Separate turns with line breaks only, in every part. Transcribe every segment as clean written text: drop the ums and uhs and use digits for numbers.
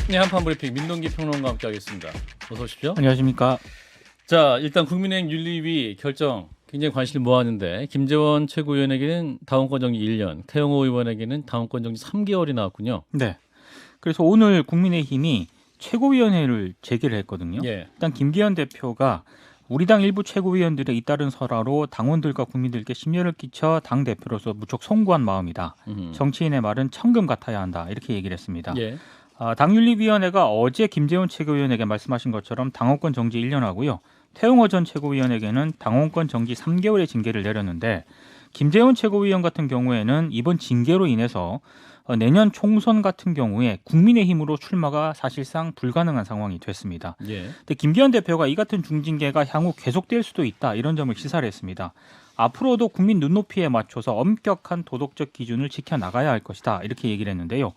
네, 한판 브리핑 민동기 평론가와 함께하겠습니다. 어서 오십시오.
안녕하십니까.
자, 일단 국민의힘 윤리위 결정 굉장히 관심을 모았는데 김재원 최고위원에게는 당원권 정지 1년, 태영호 의원에게는 당원권 정지 3개월이 나왔군요.
네. 그래서 오늘 국민의힘이 최고위원회를 제기를 했거든요.
예.
일단 김기현 대표가 우리 당 일부 최고위원들의 잇따른 설화로 당원들과 국민들께 심려를 끼쳐 당 대표로서 무척 송구한 마음이다. 정치인의 말은 천금 같아야 한다. 이렇게 얘기를 했습니다.
예.
당윤리위원회가 어제 김재원 최고위원에게 말씀하신 것처럼 당원권 정지 1년하고요. 태용호 전 최고위원에게는 당원권 정지 3개월의 징계를 내렸는데 김재원 최고위원 같은 경우에는 이번 징계로 인해서 내년 총선 같은 경우에 국민의힘으로 출마가 사실상 불가능한 상황이 됐습니다.
예.
근데 김기현 대표가 이 같은 중징계가 향후 계속될 수도 있다 이런 점을 시사를 했습니다. 앞으로도 국민 눈높이에 맞춰서 엄격한 도덕적 기준을 지켜나가야 할 것이다 이렇게 얘기를 했는데요.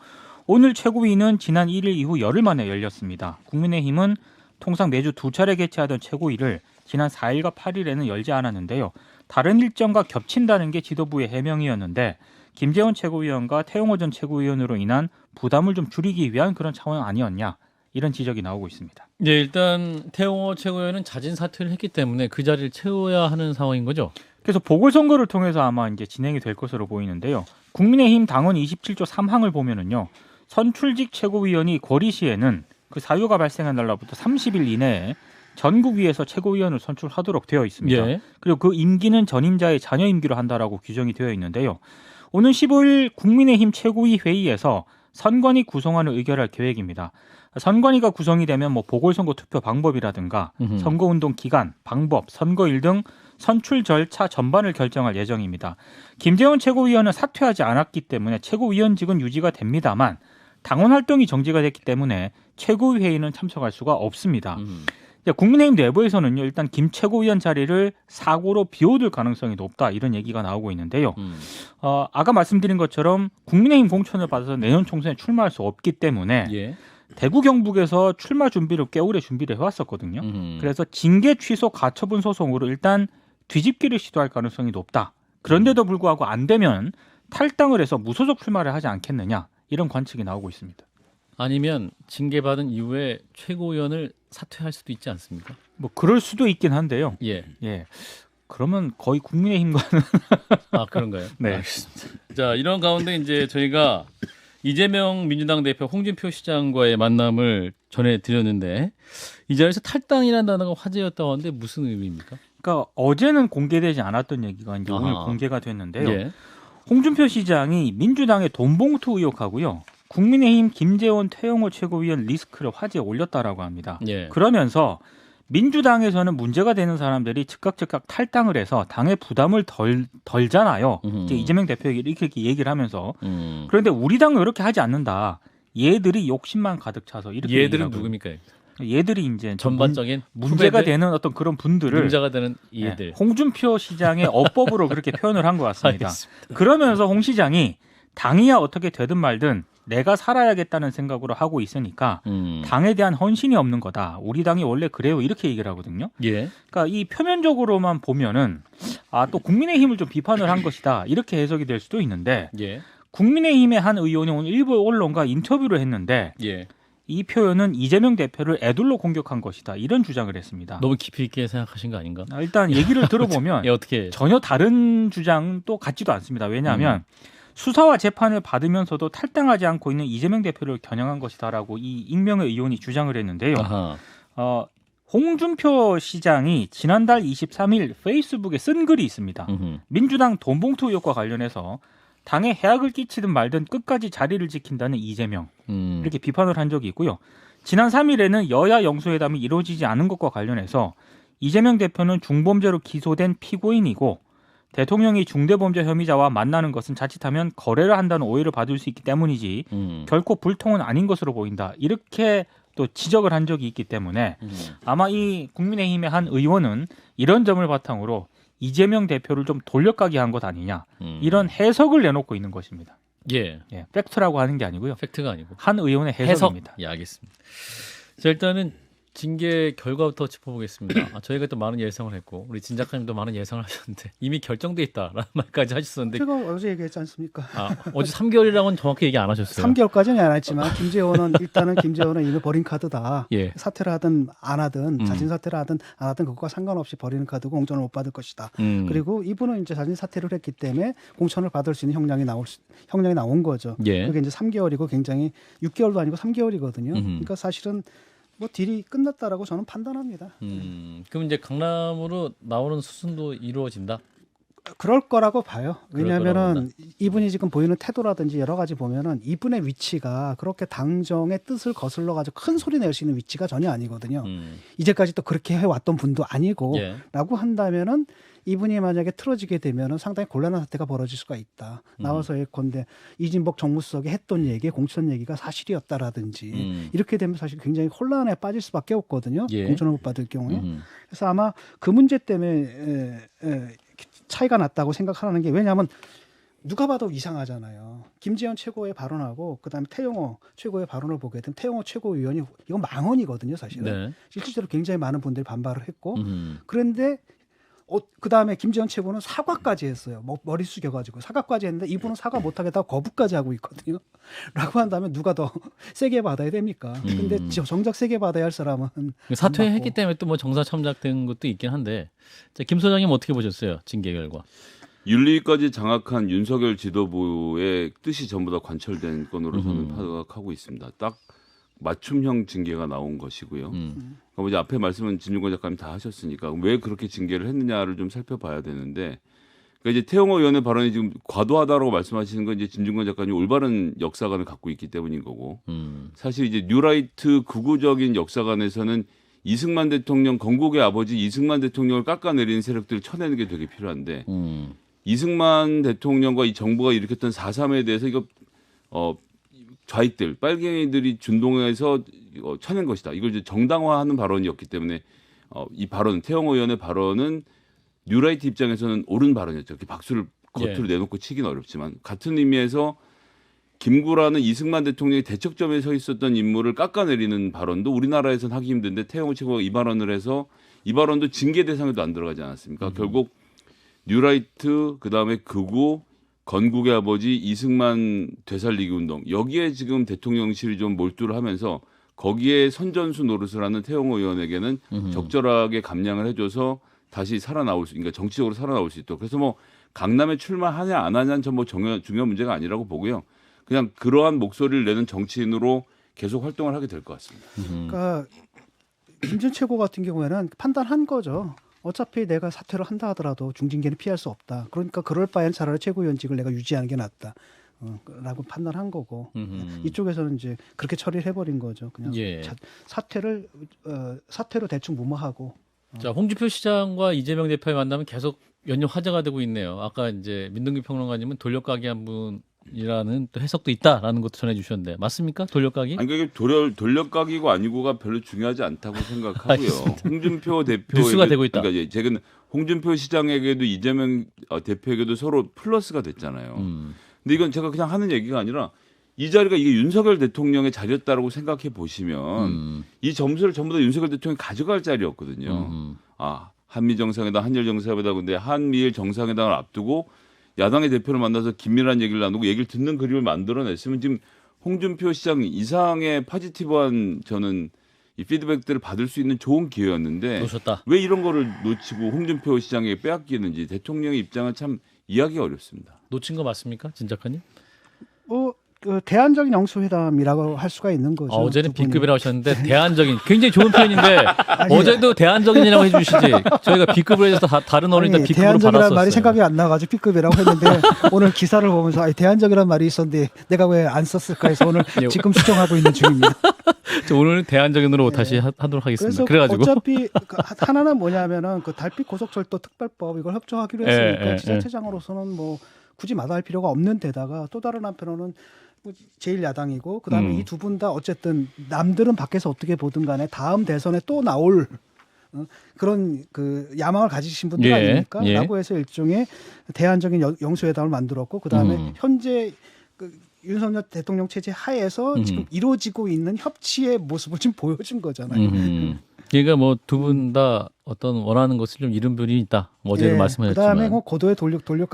오늘 최고위는 지난 1일 이후 열흘 만에 열렸습니다. 국민의힘은 통상 매주 2차례 개최하던 최고위를 지난 4일과 8일에는 열지 않았는데요. 다른 일정과 겹친다는 게 지도부의 해명이었는데 김재원 최고위원과 태용호 전 최고위원으로 인한 부담을 좀 줄이기 위한 그런 차원 아니었냐 이런 지적이 나오고 있습니다.
네, 일단 태용호 최고위원은 자진 사퇴를 했기 때문에 그 자리를 채워야 하는 상황인 거죠.
그래서 보궐선거를 통해서 아마 이제 진행이 될 것으로 보이는데요. 국민의힘 당원 27조 3항을 보면은요. 선출직 최고위원이 거리 시에는 그 사유가 발생한 날로부터 30일 이내에 전국위에서 최고위원을 선출하도록 되어 있습니다.
예.
그리고 그 임기는 전임자의 자녀 임기로 한다라고 규정이 되어 있는데요. 오는 15일 국민의힘 최고위 회의에서 선관위 구성안을 의결할 계획입니다. 선관위가 구성이 되면 보궐선거 투표 방법이라든가 선거운동 기간, 방법, 선거일 등 선출 절차 전반을 결정할 예정입니다. 김재원 최고위원은 사퇴하지 않았기 때문에 최고위원직은 유지가 됩니다만 당원 활동이 정지가 됐기 때문에 최고위 회의는 참석할 수가 없습니다. 국민의힘 내부에서는요, 일단 김 최고위원 자리를 사고로 비워둘 가능성이 높다 이런 얘기가 나오고 있는데요. 아까 말씀드린 것처럼 국민의힘 공천을 받아서 내년 총선에 출마할 수 없기 때문에
예.
대구 경북에서 출마 준비를 꽤 오래 준비를 해왔었거든요. 그래서 징계 취소 가처분 소송으로 일단 뒤집기를 시도할 가능성이 높다. 그런데도 불구하고 안 되면 탈당을 해서 무소속 출마를 하지 않겠느냐 이런 관측이 나오고 있습니다.
아니면 징계받은 이후에 최고위원을 사퇴할 수도 있지 않습니까?
그럴 수도 있긴 한데요.
예.
예. 그러면 거의 국민의힘과는
아, 그런가요?
네.
알겠습니다. 자, 이런 가운데 이제 저희가 이재명 민주당 대표 홍준표 시장과의 만남을 전해드렸는데 이 자리에서 탈당이라는 단어가 화제였다고 하는데 무슨 의미입니까?
그러니까 어제는 공개되지 않았던 얘기가 이제 오늘
아하.
공개가 됐는데요.
예.
홍준표 시장이 민주당의 돈봉투 의혹하고요. 국민의힘 김재원 태영호 최고위원 리스크를 화제에 올렸다라고 합니다.
예.
그러면서 민주당에서는 문제가 되는 사람들이 즉각 탈당을 해서 당의 부담을 덜잖아요. 이제 이재명 대표에게 이렇게 얘기를 하면서 그런데 우리 당은 이렇게 하지 않는다. 얘들이 욕심만 가득 차서 이렇게
얘들은 누굽니까?
얘들이 이제
전반적인
문제가
후배들?
되는 어떤 그런 분들을
문제가 되는 얘들.
홍준표 시장의 어법으로 그렇게 표현을 한 것 같습니다.
알겠습니다.
그러면서 홍 시장이 당이야 어떻게 되든 말든 내가 살아야겠다는 생각으로 하고 있으니까 당에 대한 헌신이 없는 거다. 우리 당이 원래 그래요. 이렇게 얘기를 하거든요.
예.
그러니까 이 표면적으로만 보면은 또 국민의힘을 좀 비판을 한 것이다. 이렇게 해석이 될 수도 있는데
예.
국민의힘의 한 의원이 오늘 일부 언론과 인터뷰를 했는데
예.
이 표현은 이재명 대표를 애둘러 공격한 것이다. 이런 주장을 했습니다.
너무 깊이 있게 생각하신 거 아닌가?
일단 얘기를 들어보면
예, 어떻게?
전혀 다른 주장도 같지도 않습니다. 왜냐하면 수사와 재판을 받으면서도 탈당하지 않고 있는 이재명 대표를 겨냥한 것이다라고 이 익명의 의원이 주장을 했는데요.
아하.
홍준표 시장이 지난달 23일 페이스북에 쓴 글이 있습니다. 민주당 돈봉투 의혹과 관련해서 당에 해악을 끼치든 말든 끝까지 자리를 지킨다는 이재명 이렇게 비판을 한 적이 있고요. 지난 3일에는 여야 영수회담이 이루어지지 않은 것과 관련해서 이재명 대표는 중범죄로 기소된 피고인이고 대통령이 중대범죄 혐의자와 만나는 것은 자칫하면 거래를 한다는 오해를 받을 수 있기 때문이지 결코 불통은 아닌 것으로 보인다. 이렇게 또 지적을 한 적이 있기 때문에 아마 이 국민의힘의 한 의원은 이런 점을 바탕으로 이재명 대표를 좀 돌려가게 한 것 아니냐. 이런 해석을 내놓고 있는 것입니다.
예.
팩트라고 하는 게 아니고요.
팩트가 아니고
한 의원의 해석입니다.
예, 알겠습니다. 자, 일단은 징계 결과부터 짚어보겠습니다. 저희가 또 많은 예상을 했고 우리 진 작가님도 많은 예상을 하셨는데 이미 결정돼 있다라는 말까지 하셨었는데
제가 어제 얘기했지 않습니까?
어제 3개월이라고는 정확히 얘기 안 하셨어요.
3개월까지는 안 했지만 김재원은 이미 버린 카드다.
예.
사퇴를 하든 안 하든 자진 사퇴를 하든 안 하든 그것과 상관없이 버리는 카드고 공천을 못 받을 것이다. 그리고 이분은 이제 자진 사퇴를 했기 때문에 공천을 받을 수 있는 형량이 나온 거죠.
예.
그게 이제 3개월이고 굉장히 6개월도 아니고 3개월이거든요. 그러니까 사실은 뭐 딜이 끝났다라고 저는 판단합니다.
그럼 이제 강남으로 나오는 수순도 이루어진다.
그럴 거라고 봐요. 왜냐하면은
거라고
이분이 지금 보이는 태도라든지 여러 가지 보면은 이분의 위치가 그렇게 당정의 뜻을 거슬러 가지고 큰 소리 낼 수 있는 위치가 전혀 아니거든요. 이제까지 또 그렇게 해왔던 분도 아니고라고 한다면은 이분이 만약에 틀어지게 되면은 상당히 곤란한 사태가 벌어질 수가 있다. 나와서 예컨대 이진복 정무수석이 했던 얘기, 공천 얘기가 사실이었다라든지 이렇게 되면 사실 굉장히 혼란에 빠질 수밖에 없거든요.
예.
공천을 못 받을 경우에. 그래서 아마 그 문제 때문에 차이가 났다고 생각하는 게 왜냐하면 누가 봐도 이상하잖아요. 김재현 최고의 발언하고 그다음에 태영호 최고의 발언을 보게 되면 태영호 최고위원이 이건 망언이거든요, 사실은.
네.
실제로 굉장히 많은 분들이 반발을 했고 그런데 그다음에 김재현 최고는 사과까지 했어요. 머리 숙여가지고 사과까지 했는데 이분은 사과 못하겠다고 거부까지 하고 있거든요. 라고 한다면 누가 더 세게 받아야 됩니까? 근데 정작 세게 받아야 할 사람은
사퇴했기 때문에 또 뭐 정사 참작된 것도 있긴 한데 자, 김 소장님 어떻게 보셨어요? 징계 결과.
윤리까지 장악한 윤석열 지도부의 뜻이 전부 다 관철된 건으로 저는 파악하고 있습니다. 딱 맞춤형 징계가 나온 것이고요. 그럼 이제 앞에 말씀은 진중권 작가님 다 하셨으니까 왜 그렇게 징계를 했느냐를 좀 살펴봐야 되는데, 그러니까 이제 태영호 의원의 발언이 지금 과도하다라고 말씀하시는 건 이제 진중권 작가님 올바른 역사관을 갖고 있기 때문인 거고, 사실 이제 뉴라이트 극우적인 역사관에서는 이승만 대통령 건국의 아버지 이승만 대통령을 깎아내리는 세력들을 쳐내는 게 되게 필요한데 이승만 대통령과 이 정부가 일으켰던 4.3에 대해서 이거 좌익들, 빨갱이들이 준동해서 쳐낸 것이다. 이걸 이제 정당화하는 발언이었기 때문에 이 발언, 태영호 의원의 발언은 뉴라이트 입장에서는 옳은 발언이었죠. 이렇게 박수를 겉으로 내놓고 치기는 어렵지만 같은 의미에서 김구라는 이승만 대통령이 대척점에 서 있었던 인물을 깎아내리는 발언도 우리나라에서는 하기 힘든데 태영호 최고가 이 발언을 해서 이 발언도 징계 대상에도 안 들어가지 않았습니까? 결국 뉴라이트, 그다음에 극우, 건국의 아버지 이승만 되살리기 운동 여기에 지금 대통령실이 좀 몰두를 하면서 거기에 선전수 노릇을 하는 태영호 의원에게는 적절하게 감량을 해줘서 다시 살아나올 수, 그러니까 정치적으로 살아나올 수 있도록. 그래서 뭐 강남에 출마하냐 안 하냐는 전 뭐 중요한 문제가 아니라고 보고요. 그냥 그러한 목소리를 내는 정치인으로 계속 활동을 하게 될 것 같습니다.
그러니까 김재현 최고 같은 경우에는 판단한 거죠. 어차피 내가 사퇴를 한다 하더라도 중징계는 피할 수 없다. 그러니까 그럴 바엔 차라리 최고위원직을 내가 유지하는 게 낫다. 라고 판단한 거고 이쪽에서는 이제 그렇게 처리를 해버린 거죠. 그냥 사퇴로 대충 무마하고.
자, 홍준표 시장과 이재명 대표의 만남은 계속 연년 화제가 되고 있네요. 아까 이제 민동기 평론가님은 돌려가기 한 분이라는 또 해석도 있다라는 것도 전해주셨는데 맞습니까? 돌려가기?
아니 그게 돌려가기고 아니고가 별로 중요하지 않다고 생각하고요. 홍준표 대표
뉴스가 되고 있다.
그러니까 최근 홍준표 시장에게도 이재명 대표에게도 서로 플러스가 됐잖아요. 근데 이건 제가 그냥 하는 얘기가 아니라 이 자리가 이게 윤석열 대통령의 자리였다라고 생각해 보시면 이 점수를 전부 다 윤석열 대통령이 가져갈 자리였거든요. 한미 정상회담, 한일 정상회담, 근데 한미일 정상회담을 앞두고 야당의 대표를 만나서 긴밀한 얘기를 나누고 얘기를 듣는 그림을 만들어냈으면 지금 홍준표 시장 이상의 포지티브한 저는 이 피드백들을 받을 수 있는 좋은 기회였는데
놓쳤다.
왜 이런 거를 놓치고 홍준표 시장에게 빼앗기는지 대통령의 입장을 참 이해하기가 어렵습니다.
놓친 거 맞습니까? 진 작가님?
그 대안적인 영수회담이라고 할 수가 있는 거죠.
어제는 B급이라고 하셨는데 대안적인 굉장히 좋은 표현인데 어제도 대안적인이라고 해주시지 저희가 B급을 해서 다른 어린이들 B급으로
대안적이라는
받았었어요.
말이 생각이 안 나가지고 B급이라고 했는데 오늘 기사를 보면서 대안적이라는 말이 있었는데 내가 왜 안 썼을까 해서 오늘 지금 수정하고 있는 중입니다.
오늘은 대안적인으로 다시 하도록 하겠습니다.
그래서
그래가지고
어차피 하나는 뭐냐면은 그 달빛 고속철도 특별법 이걸 협조하기로 했으니까 지자체장으로서는 뭐 굳이 마다할 필요가 없는 데다가 또 다른 한편으로는 제1야당이고 그다음에 이 두 분 다 어쨌든 남들은 밖에서 어떻게 보든 간에 다음 대선에 또 나올 그런 그 야망을 가지신 분들 아닙니까? 라고 해서 일종의 대안적인 영수회담을 만들었고 그다음에 현재 그 윤석열 대통령 체제 하에서 지금 이루어지고 있는 협치의 모습을 지금 보여준 거잖아요.
그러니까 뭐 두 분 다 어떤 원하는 것을 좀 잃은 분이 있다. 어제도
예,
말씀하셨지만.
그다음에 뭐 고도의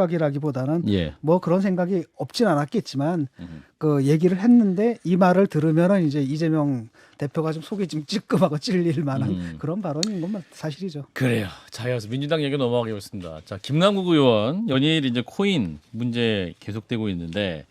돌려가기라기보다는
예.
뭐 그런 생각이 없진 않았겠지만 그 얘기를 했는데 이 말을 들으면은 이제 이재명 대표가 좀 속이 좀 찌끔하고 찔릴 만한 그런 발언인 건 사실이죠.
그래요. 자, 이어서 민주당 얘기 넘어가겠습니다. 자, 김남국 의원 연일 이제 코인 문제 계속되고 있는데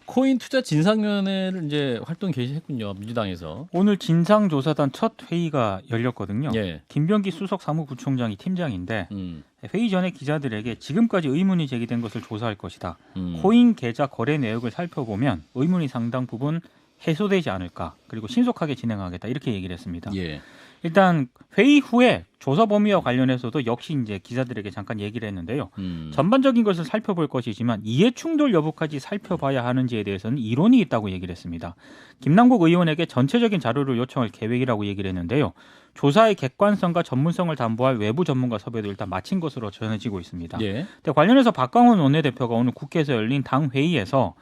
코인 투자 진상위원회를 이제 활동 개시했군요. 민주당에서.
오늘 진상조사단 첫 회의가 열렸거든요.
예.
김병기 수석 사무부총장이 팀장인데
음.
회의 전에 기자들에게 지금까지 의문이 제기된 것을 조사할 것이다.
음.
코인 계좌 거래 내역을 살펴보면 의문이 상당 부분 해소되지 않을까. 그리고 신속하게 진행하겠다. 이렇게 얘기를 했습니다.
예.
일단 회의 후에 조사 범위와 관련해서도 역시 이제 기자들에게 잠깐 얘기를 했는데요. 전반적인 것을 살펴볼 것이지만 이해 충돌 여부까지 살펴봐야 하는지에 대해서는 이론이 있다고 얘기를 했습니다. 김남국 의원에게 전체적인 자료를 요청할 계획이라고 얘기를 했는데요. 조사의 객관성과 전문성을 담보할 외부 전문가 섭외도 일단 마친 것으로 전해지고 있습니다.
예.
근데 관련해서 박광훈 원내대표가 오늘 국회에서 열린 당 회의에서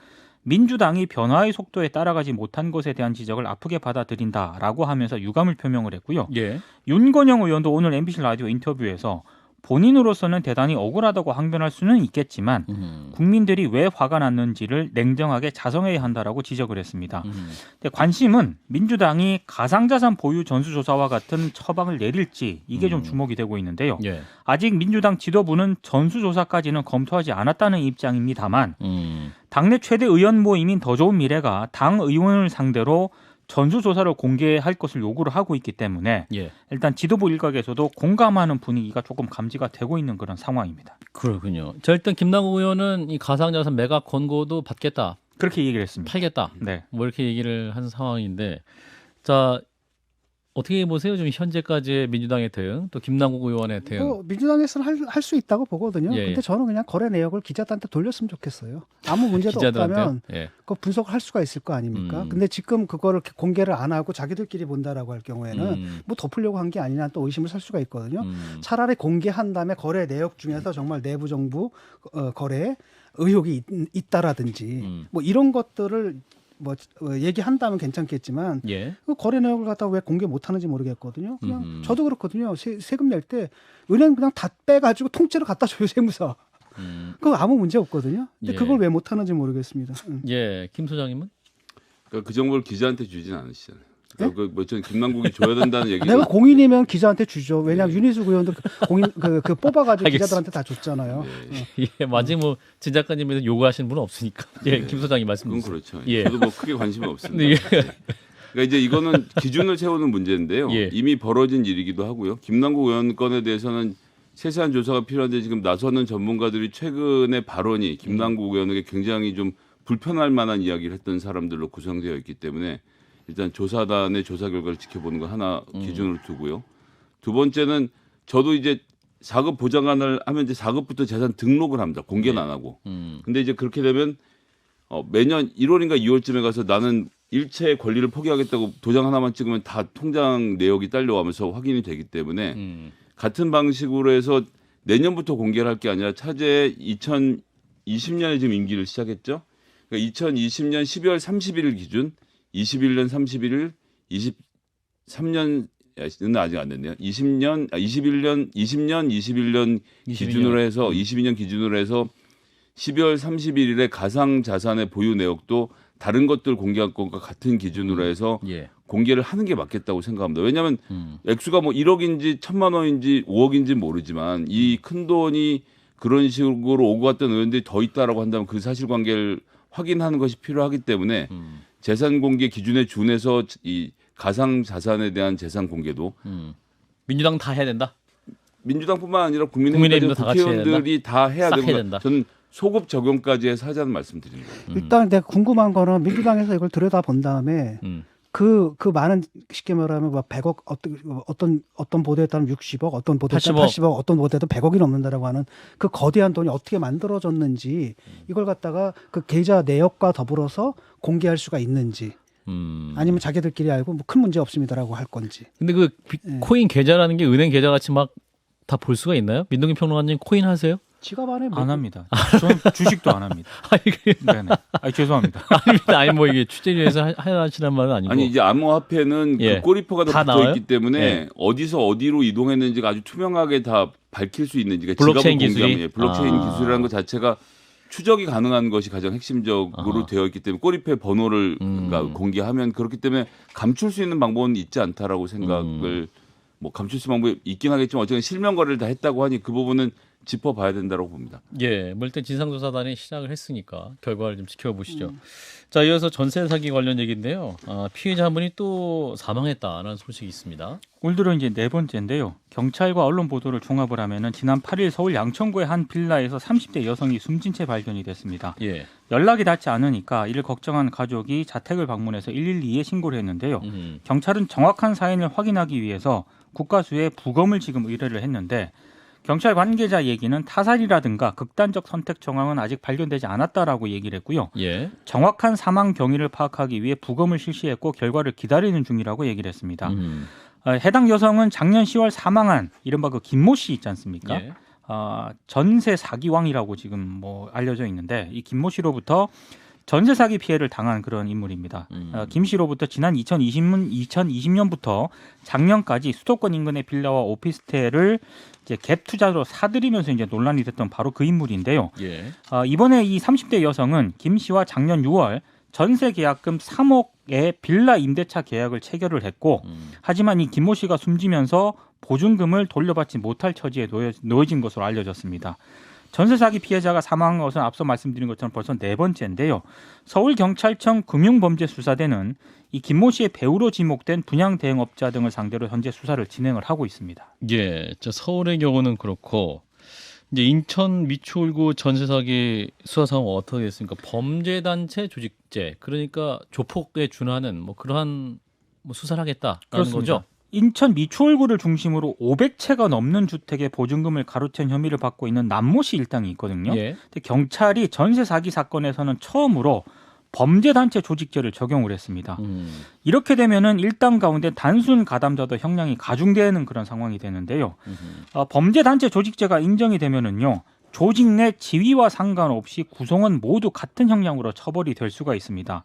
민주당이 변화의 속도에 따라가지 못한 것에 대한 지적을 아프게 받아들인다라고 하면서 유감을 표명을 했고요.
예.
윤건영 의원도 오늘 MBC 라디오 인터뷰에서 본인으로서는 대단히 억울하다고 항변할 수는 있겠지만 국민들이 왜 화가 났는지를 냉정하게 자성해야 한다라고 지적을 했습니다. 근데 관심은 민주당이 가상자산 보유 전수조사와 같은 처방을 내릴지 이게 좀 주목이 되고 있는데요.
예.
아직 민주당 지도부는 전수조사까지는 검토하지 않았다는 입장입니다만 당내 최대 의원 모임인 더 좋은 미래가 당 의원을 상대로 전수조사를 공개할 것을 요구를 하고 있기 때문에
예.
일단 지도부 일각에서도 공감하는 분위기가 조금 감지가 되고 있는 그런 상황입니다.
그렇군요. 자, 일단 김남국 의원은 이 가상자산 매각 권고도 받겠다.
그렇게 얘기를 했습니다.
팔겠다.
네.
뭐 이렇게 얘기를 한 상황인데 자, 어떻게 보세요? 지금 현재까지의 민주당의 대응, 또 김남국 의원의 대응.
뭐 민주당에서는 할 수 있다고 보거든요.
예, 예.
근데 저는 그냥 거래 내역을 기자들한테 돌렸으면 좋겠어요. 아무 문제도
기자들한테?
없다면
예.
그 분석을 할 수가 있을 거 아닙니까?
음.
근데 지금 그거를 공개를 안 하고 자기들끼리 본다라고 할 경우에는 뭐 덮으려고 한 게 아니냐 또 의심을 살 수가 있거든요. 차라리 공개한 다음에 거래 내역 중에서 정말 내부 정부 거래에 의혹이 있다라든지 뭐 이런 것들을 뭐 얘기한다면 괜찮겠지만
예.
그 거래 내역을 갖다가 왜 공개 못 하는지 모르겠거든요. 그냥 저도 그렇거든요. 세금 낼 때 은행 그냥 다 빼가지고 통째로 갖다 줘요 세무서. 그거 아무 문제 없거든요. 근데
예.
그걸 왜 못 하는지 모르겠습니다.
예. 김 소장님은?
그러니까 그 정보를 기자한테 주진 않으시잖아요. 그러니까 뭐전 김남국이 줘야 된다는 얘기가
내가 공인이면 기자한테 주죠. 왜냐하면 윤희숙 의원도 공인 그 뽑아가지고
알겠습니다.
기자들한테 다 줬잖아요.
예. 마지 뭐 진작가님에서 요구하시는 분은 없으니까. 예. 김 소장님 말씀
그건
주세요.
그렇죠.
예.
저도 뭐 크게 관심이 없습니다.
예.
그러니까 이제 이거는 기준을 세우는 문제인데요.
예.
이미 벌어진 일이기도 하고요. 김남국 의원 건에 대해서는 세세한 조사가 필요한데 지금 나서는 전문가들이 최근의 발언이 김남국 의원에게 굉장히 좀 불편할 만한 이야기를 했던 사람들로 구성되어 있기 때문에 일단 조사단의 조사 결과를 지켜보는 거 하나 기준으로 두고요. 두 번째는 저도 이제 4급 보장관을 하면 이제 4급부터 재산 등록을 합니다. 공개는 안 하고. 근데 이제 그렇게 되면 매년 1월인가 2월쯤에 가서 나는 일체의 권리를 포기하겠다고 도장 하나만 찍으면 다 통장 내역이 딸려오면서 확인이 되기 때문에 같은 방식으로 해서 내년부터 공개를 할 게 아니라 차제 2020년에 지금 임기를 시작했죠. 그러니까 2020년 12월 31일 기준 21년 31일 23년은 아직 안 됐네요. 20년 21년 기준으로 해서 22년 기준으로 해서 12월 31일에 가상 자산의 보유 내역도 다른 것들 공개할 것과 같은 기준으로 해서
예.
공개를 하는 게 맞겠다고 생각합니다. 왜냐하면 액수가 뭐 1억인지 1,000만 원인지 5억인지 모르지만 이 큰 돈이 그런 식으로 오고 갔던 의원들이 더 있다라고 한다면 그 사실관계를 확인하는 것이 필요하기 때문에 재산 공개 기준에 준해서 이 가상 자산에 대한 재산 공개도
민주당 다 해야 된다.
민주당뿐만 아니라
국민의힘도 다 같이 해야
국회의원들이 다 해야
싹
되고
해야 된다.
저는 소급 적용까지 해서 하자는 말씀드립니다.
일단 내가 궁금한 거는 민주당에서 이걸 들여다 본 다음에 그 많은 쉽게 말하면 뭐 100억 어떤 보도에 따르면 60억 어떤 보도에 따르면 80억 어떤 보도에도 100억이 넘는다라고 하는 그 거대한 돈이 어떻게 만들어졌는지 이걸 갖다가 그 계좌 내역과 더불어서 공개할 수가 있는지 아니면 자기들끼리 알고 뭐 큰 문제 없습니다라고 할 건지.
근데 그 코인 계좌라는 게 은행 계좌 같이 막 다 볼 수가 있나요? 민동기 평론가님 코인 하세요?
지갑 안에
안 합니다. 저는 주식도 안 합니다. 네네. 죄송합니다.
아닙니다. 아니 뭐 이게 취재위에서 하시란 말은 아니고.
아니 이제 암호화폐는
예.
그 꼬리표가
다
다 붙어
나와요?
있기 때문에
예.
어디서 어디로 이동했는지가 아주 투명하게 다 밝힐 수 있는지가
블록체인
지갑을
기술이?
공개하면 블록체인
아.
기술이라는 것 자체가 추적이 가능한 것이 가장 핵심적으로
아하.
되어 있기 때문에 꼬리표의 번호를 그러니까 공개하면 그렇기 때문에 감출 수 있는 방법은 있지 않다라고 생각을 뭐 감출 수 있는 방법이 있긴 하겠지만 어쨌든 실명 거래를 다 했다고 하니 그 부분은 짚어봐야 된다고 봅니다.
예, 뭐 일단 진상조사단이 시작을 했으니까 결과를 좀 지켜보시죠. 자, 이어서 전세 사기 관련 얘기인데요. 피해자 한 분이 또 사망했다는 소식이 있습니다.
올 들어 이제 네 번째인데요. 경찰과 언론 보도를 종합을 하면은 지난 8일 서울 양천구의 한 빌라에서 30대 여성이 숨진 채 발견이 됐습니다.
예.
연락이 닿지 않으니까 이를 걱정한 가족이 자택을 방문해서 112에 신고를 했는데요. 경찰은 정확한 사인을 확인하기 위해서 국가수에 부검을 지금 의뢰를 했는데 경찰 관계자 얘기는 타살이라든가 극단적 선택 정황은 아직 발견되지 않았다라고 얘기를 했고요.
예.
정확한 사망 경위를 파악하기 위해 부검을 실시했고 결과를 기다리는 중이라고 얘기를 했습니다. 해당 여성은 작년 10월 사망한 이른바 그 김모 씨 있지 않습니까?
예.
전세 사기왕이라고 지금 뭐 알려져 있는데 이 김모 씨로부터 전세 사기 피해를 당한 그런 인물입니다. 김 씨로부터 지난 2020년부터 작년까지 수도권 인근의 빌라와 오피스텔을 이제 갭 투자로 사들이면서 이제 논란이 됐던 바로 그 인물인데요.
예.
이번에 이 30대 여성은 김 씨와 작년 6월 전세 계약금 3억의 빌라 임대차 계약을 체결을 했고 하지만 이 김모 씨가 숨지면서 보증금을 돌려받지 못할 처지에 놓여진 것으로 알려졌습니다. 전세 사기 피해자가 사망한 것은 앞서 말씀드린 것처럼 벌써 네 번째인데요. 서울경찰청 금융범죄수사대는 이 김모 씨의 배우로 지목된 분양 대행업자 등을 상대로 현재 수사를 진행을 하고 있습니다.
예. 저 서울의 경우는 그렇고 이제 인천 미추홀구 전세 사기 수사 상황은 어떻게 됐습니까? 범죄 단체 조직죄. 그러니까 조폭에 준하는 뭐 그러한 뭐 수사를 하겠다라는
그렇습니다.
거죠.
인천 미추홀구를 중심으로 500채가 넘는 주택의 보증금을 가로챈 혐의를 받고 있는 남모 씨 일당이 있거든요.
예.
근데 경찰이 전세 사기 사건에서는 처음으로 범죄단체 조직죄를 적용을 했습니다. 이렇게 되면은 일당 가운데 단순 가담자도 형량이 가중되는 그런 상황이 되는데요. 범죄단체 조직죄가 인정이 되면은요. 조직 내 지위와 상관없이 구성원 모두 같은 형량으로 처벌이 될 수가 있습니다.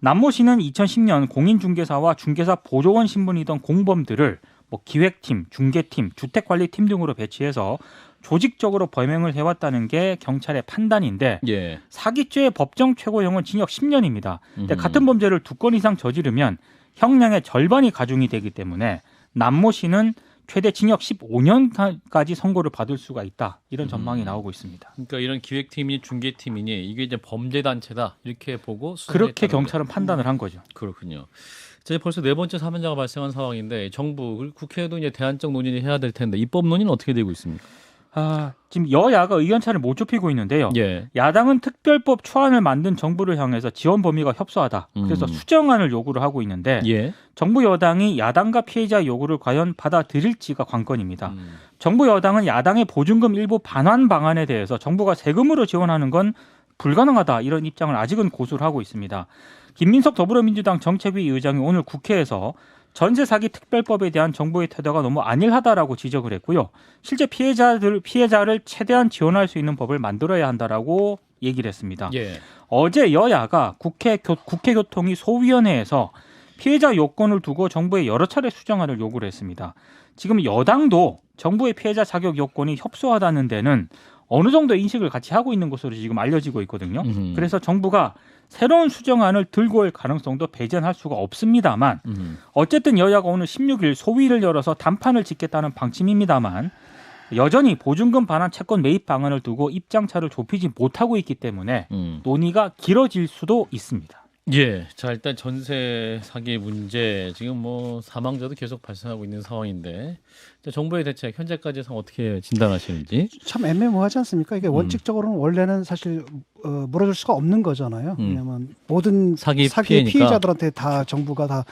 남모 씨는 2010년 공인중개사와 중개사 보조원 신분이던 공범들을 뭐 기획팀, 중개팀, 주택관리팀 등으로 배치해서 조직적으로 범행을 해왔다는 게 경찰의 판단인데
예.
사기죄의 법정 최고형은 징역 10년입니다. 근데 같은 범죄를 2건 이상 저지르면 형량의 절반이 가중이 되기 때문에 남모 씨는 최대 징역 15년까지 선고를 받을 수가 있다. 이런 전망이 나오고 있습니다.
그러니까 이런 기획팀이니 중개팀이니 이게 이제 범죄 단체다 이렇게 보고
그렇게
수사했다는
경찰은 판단을 한 거죠.
그렇군요. 이제 벌써 네 번째 사면자가 발생한 상황인데 정부 그리고 국회에도 이제 대안적 논의를 해야 될 텐데 입법 논의는 어떻게 되고 있습니까?
지금 여야가 의견차를 못 좁히고 있는데요.
예.
야당은 특별법 초안을 만든 정부를 향해서 지원 범위가 협소하다. 그래서 수정안을 요구를 하고 있는데
예.
정부 여당이 야당과 피해자 요구를 과연 받아들일지가 관건입니다. 정부 여당은 야당의 보증금 일부 반환 방안에 대해서 정부가 세금으로 지원하는 건 불가능하다. 이런 입장을 아직은 고수를 하고 있습니다. 김민석 더불어민주당 정책위 의장이 오늘 국회에서 전세 사기 특별법에 대한 정부의 태도가 너무 안일하다라고 지적을 했고요. 실제 피해자를 최대한 지원할 수 있는 법을 만들어야 한다라고 얘기를 했습니다.
예.
어제 여야가 국회교통위 소위원회에서 피해자 요건을 두고 정부에 여러 차례 수정안을 요구를 했습니다. 지금 여당도 정부의 피해자 자격 요건이 협소하다는 데는 어느 정도 인식을 같이 하고 있는 것으로 지금 알려지고 있거든요. 그래서 정부가 새로운 수정안을 들고 올 가능성도 배제할 수가 없습니다만 어쨌든 여야가 오늘 16일 소위를 열어서 단판을 짓겠다는 방침입니다만 여전히 보증금 반환 채권 매입 방안을 두고 입장차를 좁히지 못하고 있기 때문에 논의가 길어질 수도 있습니다.
예. 자, 일단 전세 사기 문제 지금 뭐 사망자도 계속 발생하고 있는 상황인데 정부의 대책 현재까지 어떻게 진단하시는지?
참 애매모호하지 않습니까? 이게 원칙적으로는 원래는 사실 물어줄 수가 없는 거잖아요. 왜냐하면 모든 사기 피해자들한테 다 정부가 다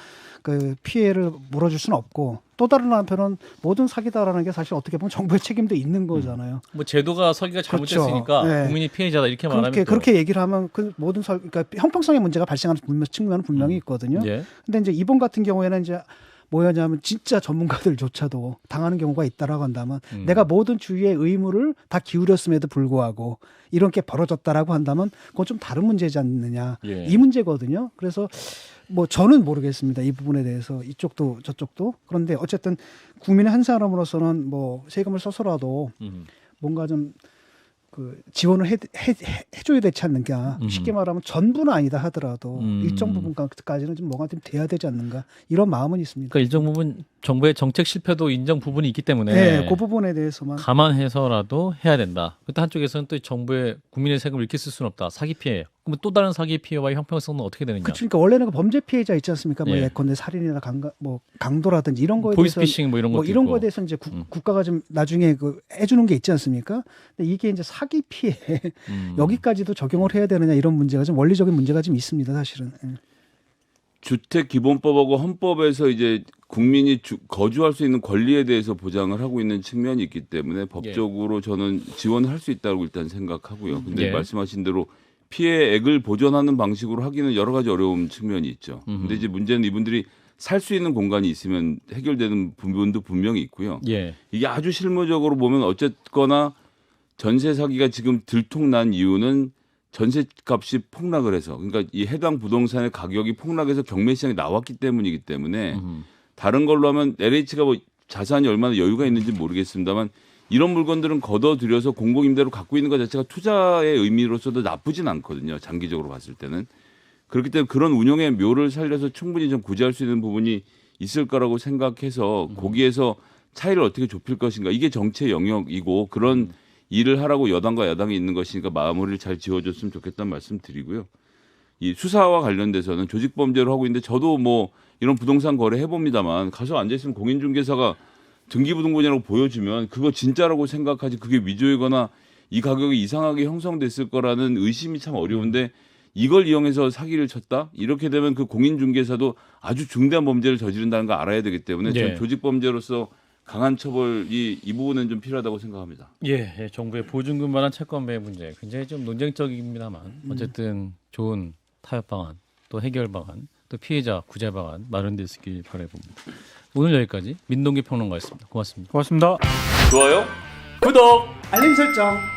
그 피해를 물어줄 수는 없고 또 다른 한편은 모든 사기다라는 게 사실 어떻게 보면 정부의 책임도 있는 거잖아요.
뭐 제도가 설계가 잘못됐으니까
그렇죠. 네.
국민이 피해자다 이렇게 말하면
그렇게 얘기를 하면 그 모든 그러니까 형평성의 문제가 발생하는 측면은 분명히 있거든요.
예.
근데 이제 이번 같은 경우에는 이제 뭐였냐면 진짜 전문가들조차도 당하는 경우가 있다라고 한다면 내가 모든 주위의 의무를 다 기울였음에도 불구하고 이런 게 벌어졌다라고 한다면 그건 좀 다른 문제지 않느냐
예.
이 문제거든요. 그래서 뭐 저는 모르겠습니다. 이 부분에 대해서 이쪽도 저쪽도 그런데 어쨌든 국민의 한 사람으로서는 뭐 세금을 써서라도 뭔가 좀 그 지원을 해줘야 되지 않는가. 쉽게 말하면 전부는 아니다 하더라도 일정 부분까지는 좀 뭔가 좀 돼야 되지 않는가 이런 마음은 있습니다.
그러니까 일정 부분 정부의 정책 실패도 인정 부분이 있기 때문에
네, 그 부분에 대해서만
감안해서라도 해야 된다. 그때 한쪽에서는 또 정부의 국민의 세금을 이렇게 쓸 수는 없다. 사기 피해. 그럼 또 다른 사기 피해와의 형평성은 어떻게 되느냐?
그러니까 원래는 그 범죄 피해자 있지 않습니까? 뭐
예.
예컨대 살인이나 강도라든지 이런 거에 대해서
보이스피싱 뭐 이런 것도
이런
있고.
거에 대해서 이제 국가가 좀 나중에 그 해주는 게 있지 않습니까? 근데 이게 이제 사기 피해 여기까지도 적용을 해야 되느냐 이런 문제가 좀 원리적인 문제가 좀 있습니다, 사실은. 예.
주택기본법하고 헌법에서 이제 국민이 거주할 수 있는 권리에 대해서 보장을 하고 있는 측면이 있기 때문에 법적으로 저는 지원을 할 수 있다고 일단 생각하고요. 근데
예.
말씀하신 대로 피해액을 보전하는 방식으로 하기는 여러 가지 어려운 측면이 있죠. 근데 이제 문제는 이분들이 살 수 있는 공간이 있으면 해결되는 부분도 분명히 있고요.
예.
이게 아주 실무적으로 보면 어쨌거나 전세 사기가 지금 들통난 이유는 전세값이 폭락을 해서 그러니까 이 해당 부동산의 가격이 폭락해서 경매 시장에 나왔기 때문이기 때문에 다른 걸로 하면 LH가 뭐 자산이 얼마나 여유가 있는지 모르겠습니다만 이런 물건들은 걷어들여서 공공임대로 갖고 있는 것 자체가 투자의 의미로서도 나쁘진 않거든요. 장기적으로 봤을 때는. 그렇기 때문에 그런 운영의 묘를 살려서 충분히 좀 구제할 수 있는 부분이 있을 거라고 생각해서 거기에서 차이를 어떻게 좁힐 것인가. 이게 정치의 영역이고 그런 일을 하라고 여당과 야당이 있는 것이니까 마무리를 잘 지어줬으면 좋겠다는 말씀 드리고요. 이 수사와 관련돼서는 조직범죄로 하고 있는데 저도 뭐 이런 부동산 거래 해봅니다만 가서 앉아있으면 공인중개사가 등기부등본이라고 보여주면 그거 진짜라고 생각하지 그게 위조이거나 이 가격이 이상하게 형성됐을 거라는 의심이 참 어려운데 이걸 이용해서 사기를 쳤다? 이렇게 되면 그 공인중개사도 아주 중대한 범죄를 저지른다는 걸 알아야 되기 때문에
예.
저는 조직범죄로서 강한 처벌이 이 부분은 좀 필요하다고 생각합니다.
예, 정부의 보증금만한 채권배 문제 굉장히 좀 논쟁적입니다만 어쨌든 좋은 타협 방안, 또 해결 방안, 또 피해자 구제 방안 마련됐길 바라봅니다. 오늘 여기까지 민동기 평론가였습니다. 고맙습니다.
고맙습니다.
좋아요?
구독!
알림 설정.